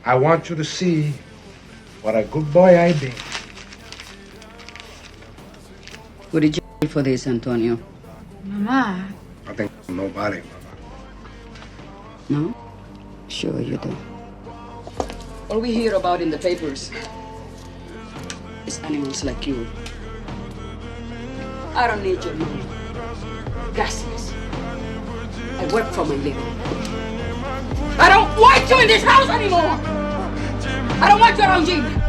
I want you to see what a good boy I be. Who did you pay for this, Antonio? Mama. I think nobody, Mama. No? Sure you do. All we hear about in the papers is animals like you. I don't need your money. Gracias. I work for my living. I don't want you in this house anymore! I don't want you around Jim!